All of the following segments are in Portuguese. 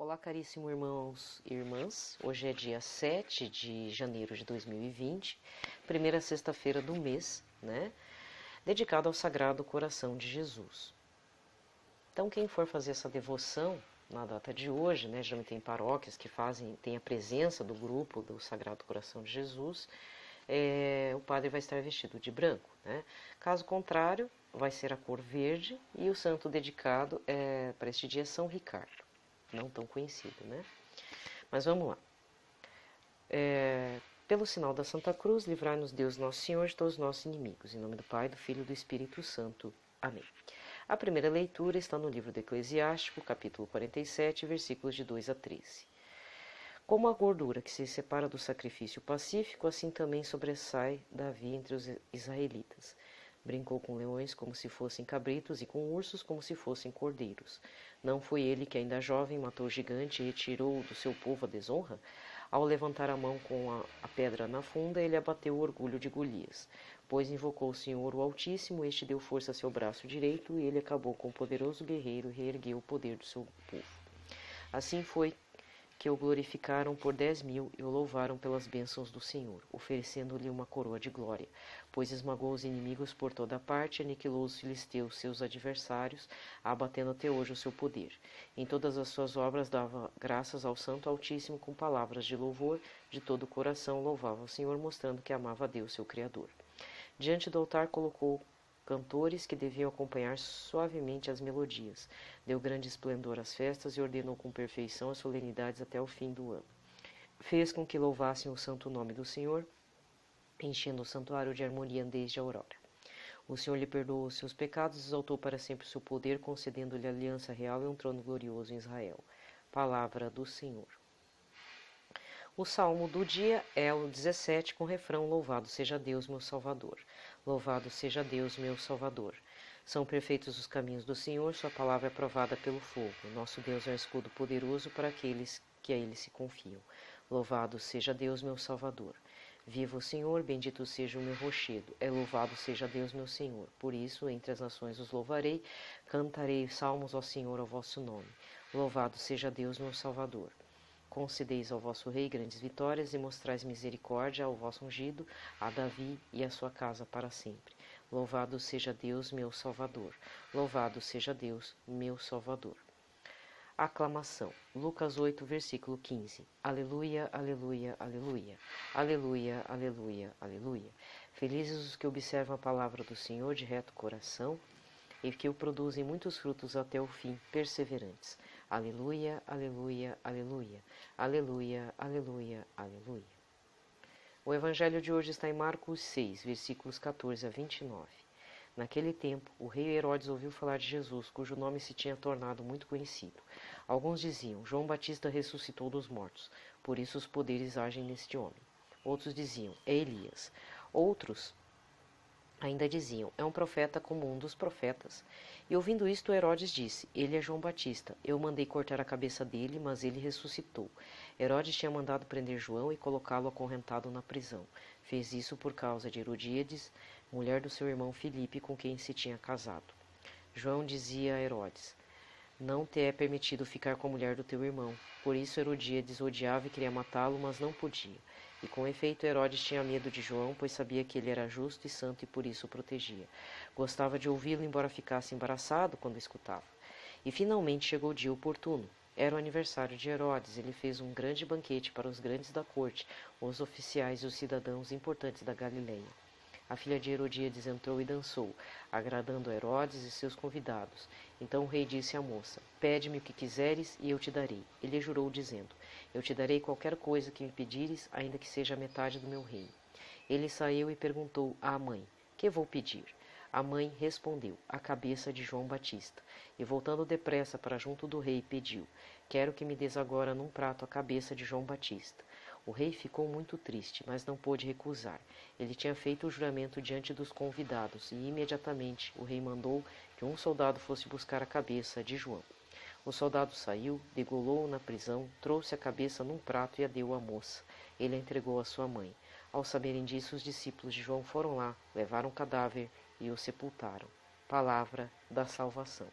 Olá, caríssimos irmãos e irmãs. Hoje é dia 7 de janeiro de 2020, primeira sexta-feira do mês, né? Dedicado ao Sagrado Coração de Jesus. Então, quem for fazer essa devoção na data de hoje, né? Já tem paróquias que tem a presença do grupo do Sagrado Coração de Jesus, o padre vai estar vestido de branco, né? Caso contrário, vai ser a cor verde e o santo dedicado para este dia é São Ricardo. Não tão conhecido, né? Mas vamos lá. Pelo sinal da Santa Cruz, livrai-nos Deus Nosso Senhor de todos os nossos inimigos. Em nome do Pai, do Filho e do Espírito Santo. Amém. A primeira leitura está no livro do Eclesiástico, capítulo 47, versículos de 2 a 13. Como a gordura que se separa do sacrifício pacífico, assim também sobressai Davi entre os israelitas. Brincou com leões como se fossem cabritos e com ursos como se fossem cordeiros. Não foi ele que, ainda jovem, matou o gigante e retirou do seu povo a desonra? Ao levantar a mão com a pedra na funda, ele abateu o orgulho de Golias. Pois invocou o Senhor o Altíssimo, este deu força a seu braço direito, e ele acabou com o poderoso guerreiro e reergueu o poder do seu povo. Assim foi que o glorificaram por 10.000 e o louvaram pelas bênçãos do Senhor, oferecendo-lhe uma coroa de glória, pois esmagou os inimigos por toda parte, aniquilou os filisteus, seus adversários, abatendo até hoje o seu poder. Em todas as suas obras dava graças ao Santo Altíssimo com palavras de louvor, de todo o coração louvava o Senhor, mostrando que amava a Deus, seu Criador. Diante do altar colocou cantores que deviam acompanhar suavemente as melodias. Deu grande esplendor às festas e ordenou com perfeição as solenidades até o fim do ano. Fez com que louvassem o santo nome do Senhor, enchendo o santuário de harmonia desde a aurora. O Senhor lhe perdoou os seus pecados e exaltou para sempre o seu poder, concedendo-lhe aliança real e um trono glorioso em Israel. Palavra do Senhor. O salmo do dia é o 17, com refrão: Louvado seja Deus, meu Salvador. Louvado seja Deus, meu Salvador. São perfeitos os caminhos do Senhor, sua palavra é provada pelo fogo. Nosso Deus é um escudo poderoso para aqueles que a ele se confiam. Louvado seja Deus, meu Salvador. Viva o Senhor, bendito seja o meu rochedo. Louvado seja Deus, meu Senhor. Por isso, entre as nações os louvarei, cantarei salmos ao Senhor, ao vosso nome. Louvado seja Deus, meu Salvador. Concedeis ao vosso rei grandes vitórias e mostrais misericórdia ao vosso ungido, a Davi e a sua casa para sempre. Louvado seja Deus, meu Salvador. Louvado seja Deus, meu Salvador. Aclamação. Lucas 8, versículo 15. Aleluia, aleluia, aleluia. Aleluia, aleluia, aleluia. Felizes os que observam a palavra do Senhor de reto coração e que o produzem muitos frutos até o fim, perseverantes. Aleluia, aleluia, aleluia. Aleluia, aleluia, aleluia. O evangelho de hoje está em Marcos 6, versículos 14 a 29. Naquele tempo, o rei Herodes ouviu falar de Jesus, cujo nome se tinha tornado muito conhecido. Alguns diziam: João Batista ressuscitou dos mortos, por isso os poderes agem neste homem. Outros diziam: é Elias. Outros ainda diziam: é um profeta como um dos profetas. E ouvindo isto, Herodes disse: ele é João Batista. Eu mandei cortar a cabeça dele, mas ele ressuscitou. Herodes tinha mandado prender João e colocá-lo acorrentado na prisão. Fez isso por causa de Herodíades, mulher do seu irmão Filipe, com quem se tinha casado. João dizia a Herodes: não te é permitido ficar com a mulher do teu irmão. Por isso Herodíades odiava e queria matá-lo, mas não podia. E com efeito Herodes tinha medo de João, pois sabia que ele era justo e santo e por isso o protegia. Gostava de ouvi-lo, embora ficasse embaraçado quando escutava. E finalmente chegou o dia oportuno. Era o aniversário de Herodes. Ele fez um grande banquete para os grandes da corte, os oficiais e os cidadãos importantes da Galileia. A filha de Herodíades entrou e dançou, agradando a Herodes e seus convidados. Então o rei disse à moça: pede-me o que quiseres e eu te darei. Ele jurou, dizendo: eu te darei qualquer coisa que me pedires, ainda que seja a metade do meu reino. Ele saiu e perguntou à mãe: que vou pedir? A mãe respondeu: a cabeça de João Batista. E voltando depressa para junto do rei, pediu: quero que me des agora num prato a cabeça de João Batista. O rei ficou muito triste, mas não pôde recusar. Ele tinha feito o juramento diante dos convidados, e imediatamente o rei mandou que um soldado fosse buscar a cabeça de João. O soldado saiu, degolou-o na prisão, trouxe a cabeça num prato e a deu à moça. Ele a entregou à sua mãe. Ao saberem disso, os discípulos de João foram lá, levaram o cadáver e o sepultaram. Palavra da salvação.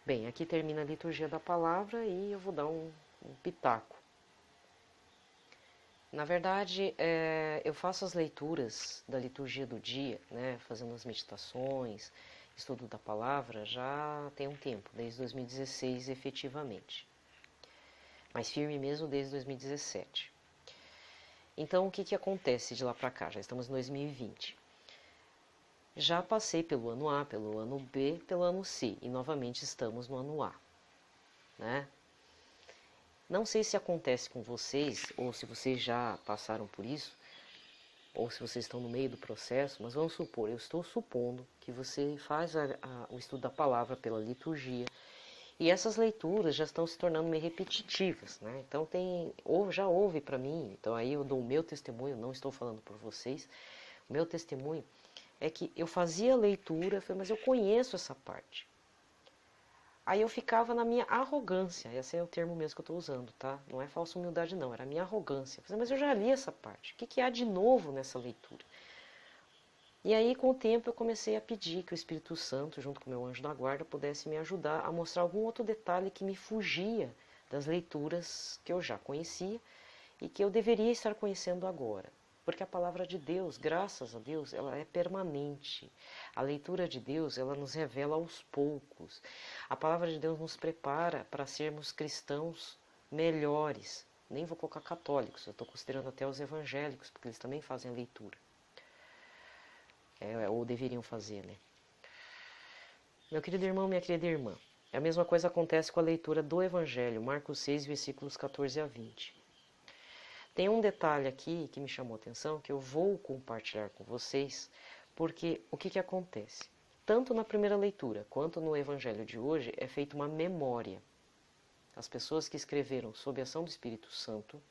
Bem, aqui termina a liturgia da palavra e eu vou dar um pitaco. Na verdade, eu faço as leituras da liturgia do dia, né, fazendo as meditações, estudo da palavra, já tem um tempo, desde 2016 efetivamente. Mas firme mesmo desde 2017. Então, o que acontece de lá para cá? Já estamos em 2020. Já passei pelo ano A, pelo ano B, pelo ano C, e novamente estamos no ano A, né? Não sei se acontece com vocês, ou se vocês já passaram por isso, ou se vocês estão no meio do processo, mas vamos supor, eu estou supondo que você faz o estudo da palavra pela liturgia, e essas leituras já estão se tornando meio repetitivas, né? Então já houve para mim, então aí eu dou o meu testemunho, não estou falando por vocês, o meu testemunho é que eu fazia a leitura, mas eu conheço essa parte. Aí eu ficava na minha arrogância, esse é o termo mesmo que eu estou usando, tá? Não é falsa humildade não, era a minha arrogância. Mas eu já li essa parte, o que há de novo nessa leitura? E aí, com o tempo, eu comecei a pedir que o Espírito Santo, junto com o meu anjo da guarda, pudesse me ajudar a mostrar algum outro detalhe que me fugia das leituras que eu já conhecia e que eu deveria estar conhecendo agora. Porque a palavra de Deus, graças a Deus, ela é permanente. A leitura de Deus, ela nos revela aos poucos. A palavra de Deus nos prepara para sermos cristãos melhores. Nem vou colocar católicos, eu estou considerando até os evangélicos, porque eles também fazem leitura. Ou deveriam fazer, né? Meu querido irmão, minha querida irmã, a mesma coisa acontece com a leitura do Evangelho, Marcos 6, versículos 14 a 20. Tem um detalhe aqui que me chamou a atenção, que eu vou compartilhar com vocês, porque o que acontece? Tanto na primeira leitura quanto no Evangelho de hoje é feita uma memória. As pessoas que escreveram sob a ação do Espírito Santo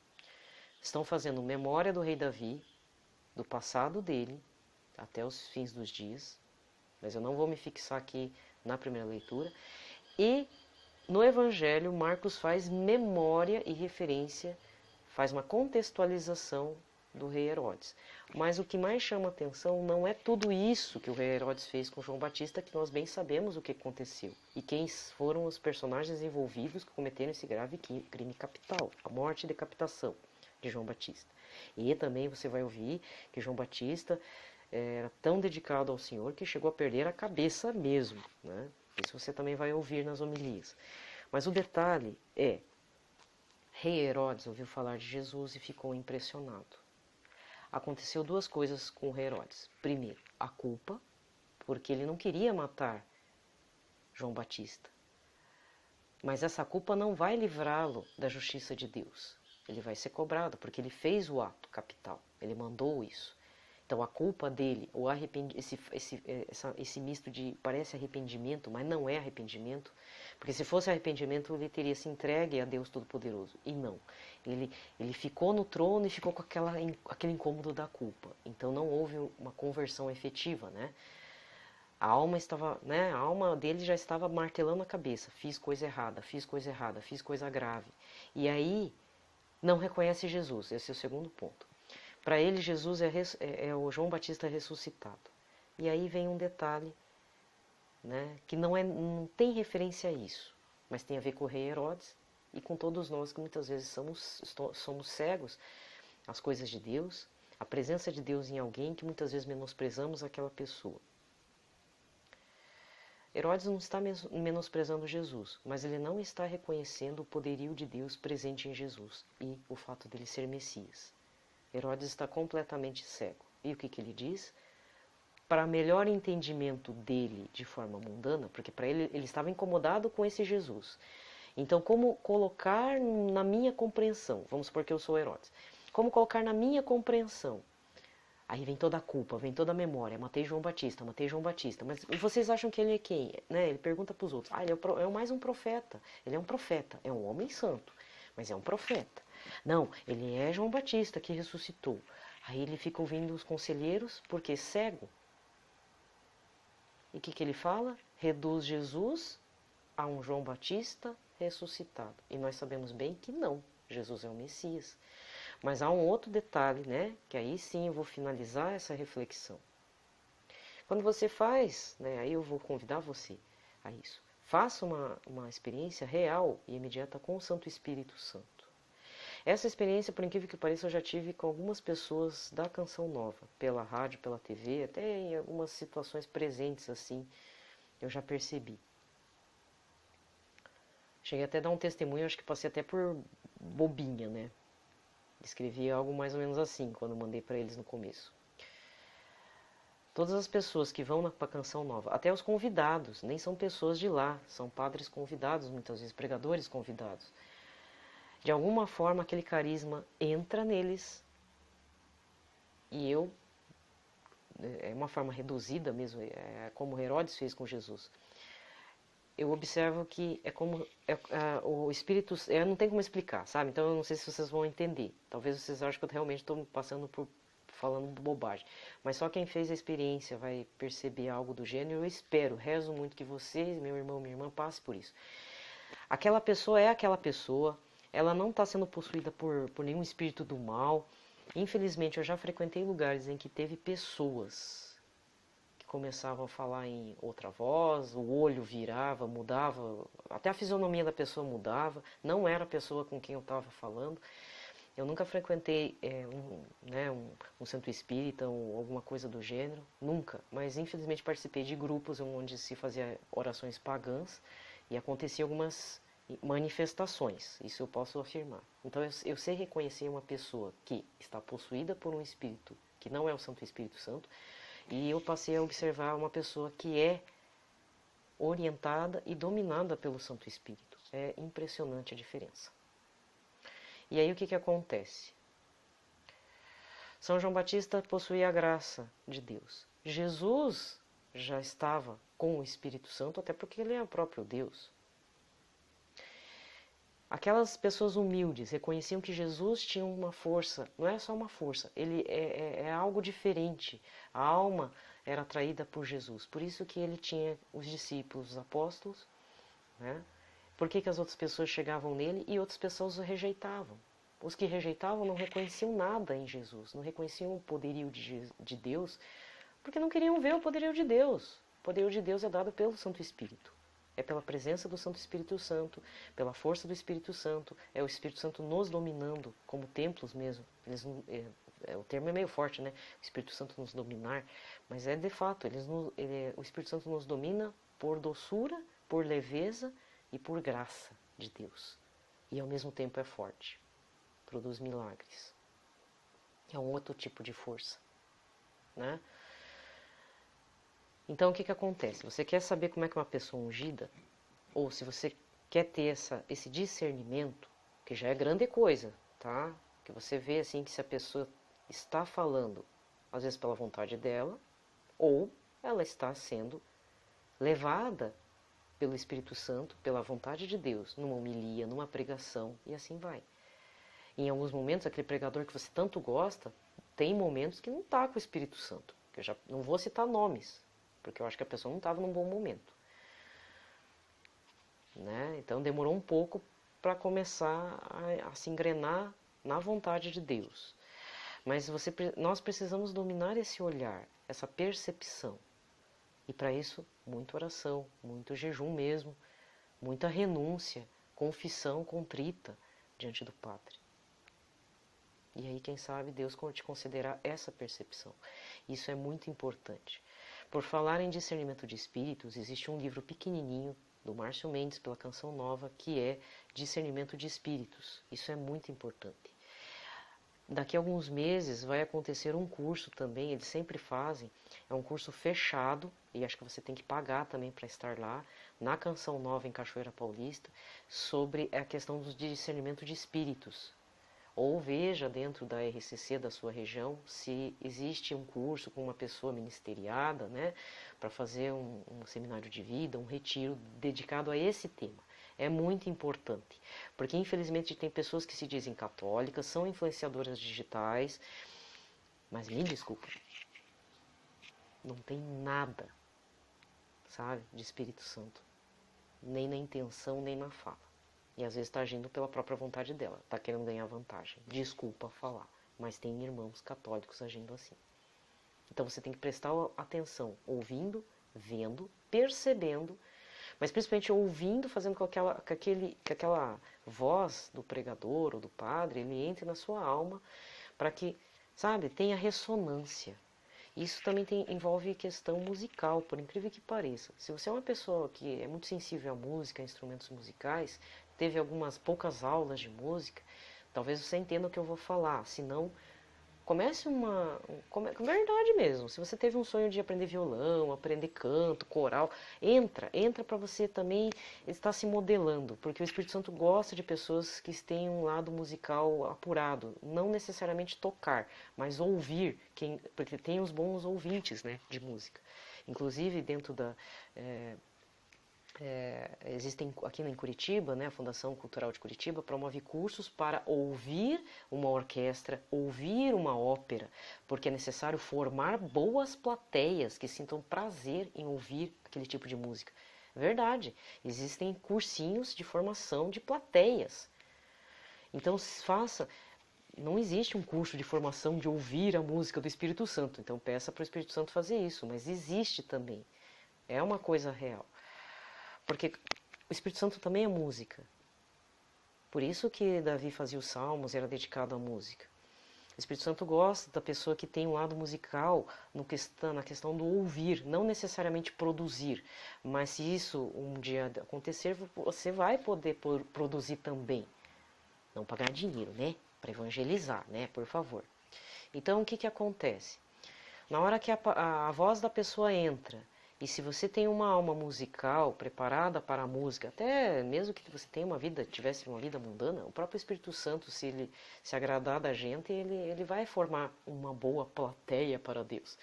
estão fazendo memória do rei Davi, do passado dele, até os fins dos dias, mas eu não vou me fixar aqui na primeira leitura. E no Evangelho, Marcos faz memória e referência, faz uma contextualização do rei Herodes. Mas o que mais chama atenção não é tudo isso que o rei Herodes fez com João Batista, que nós bem sabemos o que aconteceu, e quem foram os personagens envolvidos que cometeram esse grave crime capital, a morte e decapitação de João Batista. E também você vai ouvir que João Batista era tão dedicado ao Senhor que chegou a perder a cabeça mesmo, né? Isso você também vai ouvir nas homilias. Mas o detalhe é, rei Herodes ouviu falar de Jesus e ficou impressionado. Aconteceu duas coisas com o rei Herodes. Primeiro, a culpa, porque ele não queria matar João Batista. Mas essa culpa não vai livrá-lo da justiça de Deus. Ele vai ser cobrado, porque ele fez o ato capital, ele mandou isso. Então a culpa dele, esse misto de parece arrependimento, mas não é arrependimento, porque se fosse arrependimento ele teria se entregue a Deus Todo-Poderoso, e não. Ele ficou no trono e ficou com aquele incômodo da culpa, então não houve uma conversão efetiva, né? A alma dele já estava martelando a cabeça, fiz coisa errada, fiz coisa errada, fiz coisa grave, e aí não reconhece Jesus, esse é o segundo ponto. Para ele, Jesus é o João Batista ressuscitado. E aí vem um detalhe, né, que não tem referência a isso, mas tem a ver com o rei Herodes e com todos nós que muitas vezes somos cegos às coisas de Deus, a presença de Deus em alguém que muitas vezes menosprezamos aquela pessoa. Herodes não está menosprezando Jesus, mas ele não está reconhecendo o poderio de Deus presente em Jesus e o fato dele ser Messias. Herodes está completamente cego. E o que ele diz? Para melhor entendimento dele de forma mundana, porque para ele estava incomodado com esse Jesus. Então, como colocar na minha compreensão, vamos supor que eu sou Herodes, como colocar na minha compreensão, aí vem toda a culpa, vem toda a memória, matei João Batista, mas vocês acham que ele é quem? Né? Ele pergunta para os outros, ele é mais um profeta, ele é um profeta, é um homem santo, mas é um profeta. Não, ele é João Batista que ressuscitou. Aí ele fica ouvindo os conselheiros, porque cego. E o que ele fala? Reduz Jesus a um João Batista ressuscitado. E nós sabemos bem que não, Jesus é o Messias. Mas há um outro detalhe, né? Que aí sim eu vou finalizar essa reflexão. Quando você faz, né? Aí eu vou convidar você a isso. faça uma experiência real e imediata com o Santo Espírito Santo. Essa experiência, por incrível que pareça, eu já tive com algumas pessoas da Canção Nova, pela rádio, pela TV, até em algumas situações presentes assim, eu já percebi. Cheguei até a dar um testemunho, acho que passei até por bobinha, né? Escrevi algo mais ou menos assim, quando mandei para eles no começo. Todas as pessoas que vão para a Canção Nova, até os convidados, nem são pessoas de lá, são padres convidados, muitas vezes pregadores convidados. De alguma forma aquele carisma entra neles e é uma forma reduzida mesmo, é como Herodes fez com Jesus. Eu observo que é como o Espírito, não tem como explicar, sabe? Então eu não sei se vocês vão entender. Talvez vocês achem que eu realmente estou falando bobagem. Mas só quem fez a experiência vai perceber algo do gênero. Eu espero, rezo muito que vocês, meu irmão, minha irmã, passem por isso. Aquela pessoa é aquela pessoa, ela não está sendo possuída por nenhum espírito do mal. Infelizmente, eu já frequentei lugares em que teve pessoas que começavam a falar em outra voz, o olho virava, mudava, até a fisionomia da pessoa mudava, não era a pessoa com quem eu estava falando. Eu nunca frequentei um centro espírita ou alguma coisa do gênero, nunca. Mas infelizmente participei de grupos onde se fazia orações pagãs e aconteciam algumas manifestações, isso eu posso afirmar. Então eu sei reconhecer uma pessoa que está possuída por um espírito que não é o Santo Espírito Santo, e eu passei a observar uma pessoa que é orientada e dominada pelo Santo Espírito. É impressionante a diferença. E aí o que acontece? São João Batista possuía a graça de Deus. Jesus já estava com o Espírito Santo, até porque ele é o próprio Deus. Aquelas pessoas humildes reconheciam que Jesus tinha uma força, não é só uma força, ele é algo diferente. A alma era atraída por Jesus, por isso que ele tinha os discípulos, os apóstolos, né? Por que as outras pessoas chegavam nele e outras pessoas o rejeitavam? Os que rejeitavam não reconheciam nada em Jesus, não reconheciam o poderio de Deus, porque não queriam ver o poderio de Deus. O poderio de Deus é dado pelo Santo Espírito. É pela presença do Santo Espírito Santo, pela força do Espírito Santo, é o Espírito Santo nos dominando, como templos mesmo. O termo é meio forte, né? O Espírito Santo nos dominar, mas é de fato, o Espírito Santo nos domina por doçura, por leveza e por graça de Deus. E ao mesmo tempo é forte, produz milagres. É um outro tipo de força, né? Então o que acontece? Você quer saber como é que uma pessoa ungida, ou se você quer ter esse discernimento, que já é grande coisa, tá? Que você vê assim que se a pessoa está falando, às vezes pela vontade dela, ou ela está sendo levada pelo Espírito Santo, pela vontade de Deus, numa homilia, numa pregação, e assim vai. Em alguns momentos, aquele pregador que você tanto gosta, tem momentos que não está com o Espírito Santo. Que eu já não vou citar nomes, porque eu acho que a pessoa não estava num bom momento. Né? Então demorou um pouco para começar a se engrenar na vontade de Deus. Mas nós precisamos dominar esse olhar, essa percepção. E para isso, muita oração, muito jejum mesmo, muita renúncia, confissão contrita diante do Padre. E aí, quem sabe, Deus te concederá essa percepção. Isso é muito importante. Por falar em discernimento de espíritos, existe um livro pequenininho do Márcio Mendes, pela Canção Nova, que é Discernimento de Espíritos. Isso é muito importante. Daqui a alguns meses vai acontecer um curso também, eles sempre fazem, é um curso fechado, e acho que você tem que pagar também para estar lá, na Canção Nova, em Cachoeira Paulista, sobre a questão do discernimento de espíritos. Ou veja dentro da RCC da sua região se existe um curso com uma pessoa ministeriada, né, para fazer um seminário de vida, um retiro dedicado a esse tema. É muito importante, porque infelizmente tem pessoas que se dizem católicas, são influenciadoras digitais, mas me desculpa, não tem nada, sabe, de Espírito Santo, nem na intenção, nem na fala. E às vezes está agindo pela própria vontade dela, está querendo ganhar vantagem. Desculpa falar, mas tem irmãos católicos agindo assim. Então você tem que prestar atenção, ouvindo, vendo, percebendo, mas principalmente ouvindo, fazendo com que aquela voz do pregador ou do padre, ele entre na sua alma, para que, sabe, tenha ressonância. Isso também envolve questão musical, por incrível que pareça. Se você é uma pessoa que é muito sensível à música, a instrumentos musicais, teve algumas poucas aulas de música, talvez você entenda o que eu vou falar, senão comece verdade mesmo. Se você teve um sonho de aprender violão, aprender canto, coral, entra para você também estar se modelando, porque o Espírito Santo gosta de pessoas que têm um lado musical apurado, não necessariamente tocar, mas ouvir, porque tem os bons ouvintes, né, de música. Inclusive dentro da existem aqui em Curitiba, né, a Fundação Cultural de Curitiba promove cursos para ouvir uma orquestra, ouvir uma ópera, porque é necessário formar boas plateias que sintam prazer em ouvir aquele tipo de música. Verdade, existem cursinhos de formação de plateias. Então não existe um curso de formação de ouvir a música do Espírito Santo, então peça para o Espírito Santo fazer isso, mas existe também, é uma coisa real. Porque o Espírito Santo também é música. Por isso que Davi fazia os salmos, era dedicado à música. O Espírito Santo gosta da pessoa que tem um lado musical na questão do ouvir, não necessariamente produzir. Mas se isso um dia acontecer, você vai poder produzir também. Não pagar dinheiro, né? Para evangelizar, né? Por favor. Então, o que acontece? Na hora que a voz da pessoa entra, e se você tem uma alma musical preparada para a música, até mesmo que você tivesse uma vida mundana, o próprio Espírito Santo, se ele se agradar da gente, ele vai formar uma boa plateia para Deus.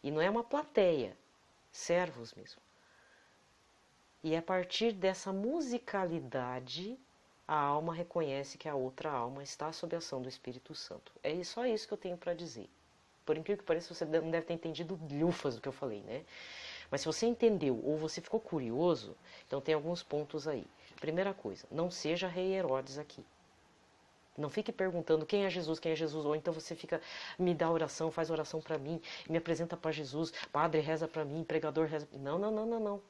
E não é uma plateia, servos mesmo. E a partir dessa musicalidade, a alma reconhece que a outra alma está sob a ação do Espírito Santo. É só isso que eu tenho para dizer. Por incrível que pareça, você não deve ter entendido lufas do que eu falei, né? Mas se você entendeu ou você ficou curioso, então tem alguns pontos aí. Primeira coisa, não seja rei Herodes aqui. Não fique perguntando quem é Jesus, ou então você fica, me dá oração, faz oração para mim, me apresenta para Jesus, padre reza para mim, pregador reza. Não.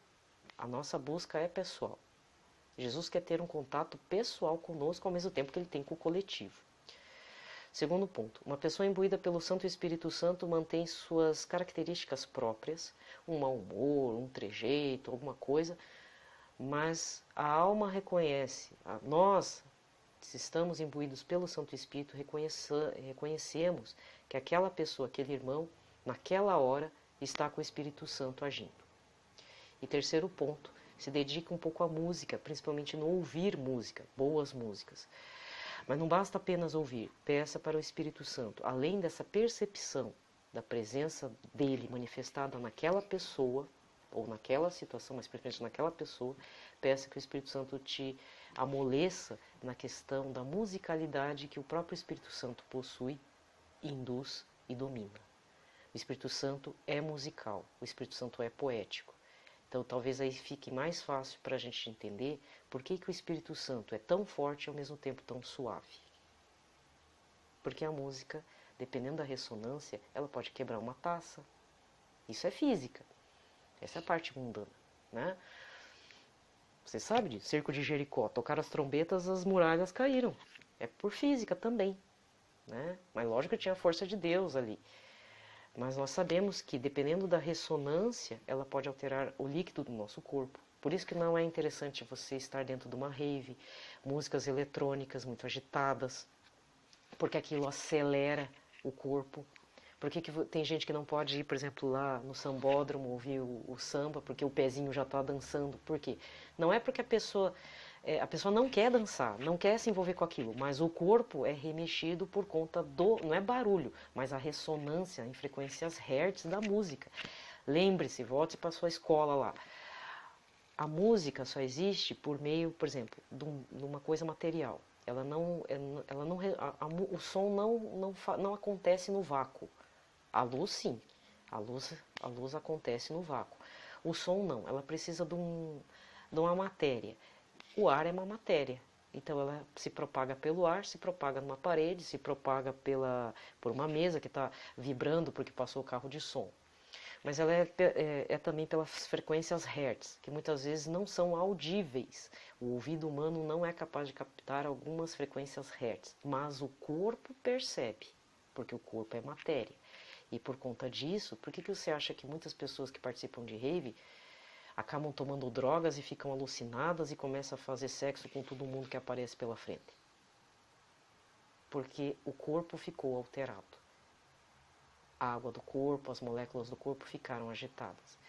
A nossa busca é pessoal. Jesus quer ter um contato pessoal conosco ao mesmo tempo que ele tem com o coletivo. Segundo ponto, uma pessoa imbuída pelo Santo Espírito Santo mantém suas características próprias, um mau humor, um trejeito, alguma coisa, mas a alma reconhece, nós, se estamos imbuídos pelo Santo Espírito, reconhecemos que aquela pessoa, aquele irmão, naquela hora, está com o Espírito Santo agindo. E terceiro ponto, se dedica um pouco à música, principalmente no ouvir música, boas músicas. Mas não basta apenas ouvir, peça para o Espírito Santo, além dessa percepção da presença dele manifestada naquela pessoa, ou naquela situação, mas principalmente naquela pessoa, peça que o Espírito Santo te amoleça na questão da musicalidade que o próprio Espírito Santo possui, induz e domina. O Espírito Santo é musical, o Espírito Santo é poético. Então talvez aí fique mais fácil para a gente entender por que o Espírito Santo é tão forte e ao mesmo tempo tão suave. Porque a música, dependendo da ressonância, ela pode quebrar uma taça. Isso é física. Essa é a parte mundana, né? Você sabe disso, cerco de Jericó, tocaram as trombetas, as muralhas caíram. É por física também, né? Mas lógico que tinha a força de Deus ali. Mas nós sabemos que, dependendo da ressonância, ela pode alterar o líquido do nosso corpo. Por isso que não é interessante você estar dentro de uma rave, músicas eletrônicas muito agitadas, porque aquilo acelera o corpo. Por que tem gente que não pode ir, por exemplo, lá no sambódromo ouvir o samba, porque o pezinho já está dançando? Por quê? Não é porque a pessoa não quer dançar, não quer se envolver com aquilo, mas o corpo é remexido por conta não é barulho, mas a ressonância em frequências hertz da música. Lembre-se, volte para a sua escola lá. A música só existe por meio, por exemplo, de uma coisa material. O som não acontece no vácuo. A luz, sim. A luz acontece no vácuo. O som, não. Ela precisa de uma matéria. O ar é uma matéria. Então, ela se propaga pelo ar, se propaga numa parede, se propaga por uma mesa que está vibrando porque passou o carro de som. mas ela é também pelas frequências Hertz, que muitas vezes não são audíveis. O ouvido humano não é capaz de captar algumas frequências Hertz, mas o corpo percebe, porque o corpo é matéria. E por conta disso, por que você acha que muitas pessoas que participam de rave acabam tomando drogas e ficam alucinadas e começam a fazer sexo com todo mundo que aparece pela frente? Porque o corpo ficou alterado. A água do corpo, as moléculas do corpo ficaram agitadas.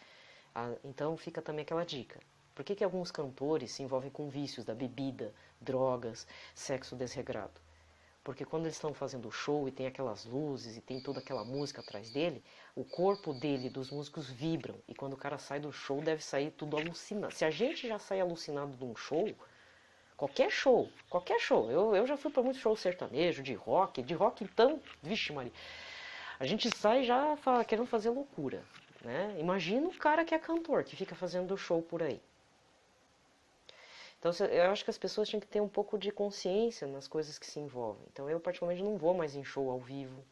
Então fica também aquela dica. Por que alguns cantores se envolvem com vícios da bebida, drogas, sexo desregrado? Porque quando eles estão fazendo o show e tem aquelas luzes e tem toda aquela música atrás dele, o corpo dele, dos músicos, vibram. E quando o cara sai do show, deve sair tudo alucinado. Se a gente já sai alucinado de um show, qualquer show, eu já fui para muitos shows sertanejos, de rock então, vixe Maria. A gente sai já querendo fazer loucura, né? Imagina o cara que é cantor, que fica fazendo show por aí. Então, eu acho que as pessoas tinham que ter um pouco de consciência nas coisas que se envolvem. Então, eu particularmente não vou mais em show ao vivo.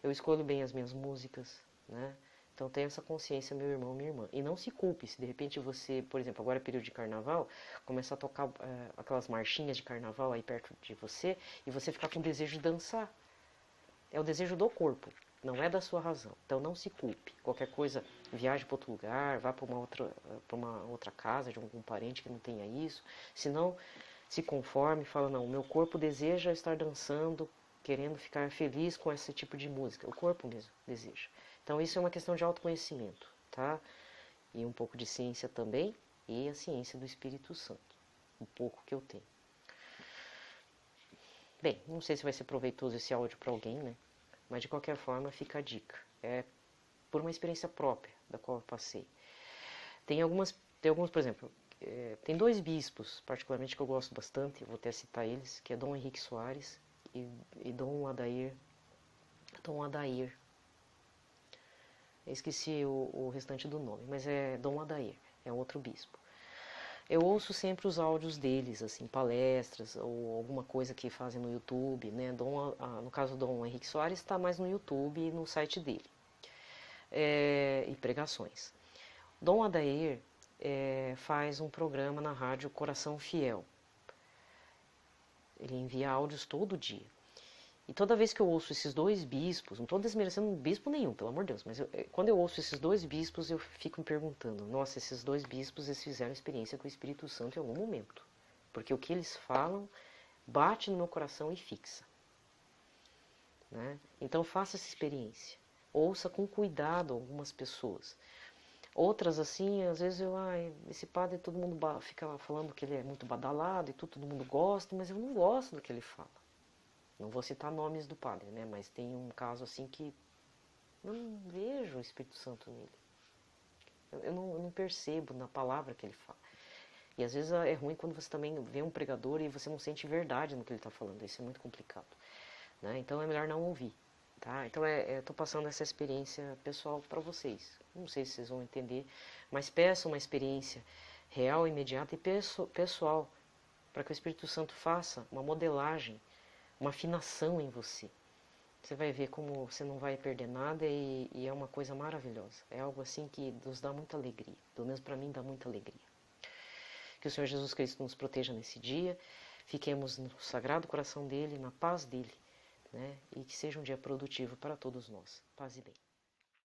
Eu escolho bem as minhas músicas, né? Então, tenha essa consciência, meu irmão, minha irmã. E não se culpe se de repente você, por exemplo, agora é período de carnaval, começar a tocar aquelas marchinhas de carnaval aí perto de você e você ficar com desejo de dançar. É o desejo do corpo, não é da sua razão. Então, não se culpe. Qualquer coisa, viaje para outro lugar, vá para uma outra casa de algum parente que não tenha isso. Se não, se conforme e fala, não, meu corpo deseja estar dançando, querendo ficar feliz com esse tipo de música. O corpo mesmo deseja. Então, isso é uma questão de autoconhecimento, tá? E um pouco de ciência também, e a ciência do Espírito Santo. Um pouco que eu tenho. Bem, não sei se vai ser proveitoso esse áudio para alguém, né? Mas de qualquer forma, fica a dica. É por uma experiência própria da qual eu passei. Tem alguns, por exemplo, tem dois bispos, particularmente, que eu gosto bastante, eu vou até citar eles, que é Dom Henrique Soares e Dom Adair. Dom Adair. Eu esqueci o restante do nome, mas é Dom Adair, é outro bispo. Eu ouço sempre os áudios deles, assim, palestras ou alguma coisa que fazem no YouTube, né? No caso do Dom Henrique Soares, está mais no YouTube e no site dele. E pregações. Dom Adair faz um programa na rádio Coração Fiel. Ele envia áudios todo dia. E toda vez que eu ouço esses dois bispos, não estou desmerecendo bispo nenhum, pelo amor de Deus, mas quando eu ouço esses dois bispos, eu fico me perguntando, nossa, esses dois bispos, eles fizeram experiência com o Espírito Santo em algum momento. Porque o que eles falam bate no meu coração e fixa. Né? Então faça essa experiência. Ouça com cuidado algumas pessoas. Outras, assim, às vezes esse padre, todo mundo fica falando que ele é muito badalado e todo mundo gosta, mas eu não gosto do que ele fala. Não vou citar nomes do padre, né? Mas tem um caso assim que eu não vejo o Espírito Santo nele. Eu não percebo na palavra que ele fala. E às vezes é ruim quando você também vê um pregador e você não sente verdade no que ele está falando. Isso é muito complicado. Né? Então é melhor não ouvir. Tá? Então eu estou passando essa experiência pessoal para vocês. Não sei se vocês vão entender, mas peçam uma experiência real, imediata e pessoal, para que o Espírito Santo faça uma modelagem, uma afinação em você. Você vai ver como você não vai perder nada e é uma coisa maravilhosa. É algo assim que nos dá muita alegria. Pelo menos para mim dá muita alegria. Que o Senhor Jesus Cristo nos proteja nesse dia. Fiquemos no sagrado coração dele, na paz dele. Né? E que seja um dia produtivo para todos nós. Paz e bem.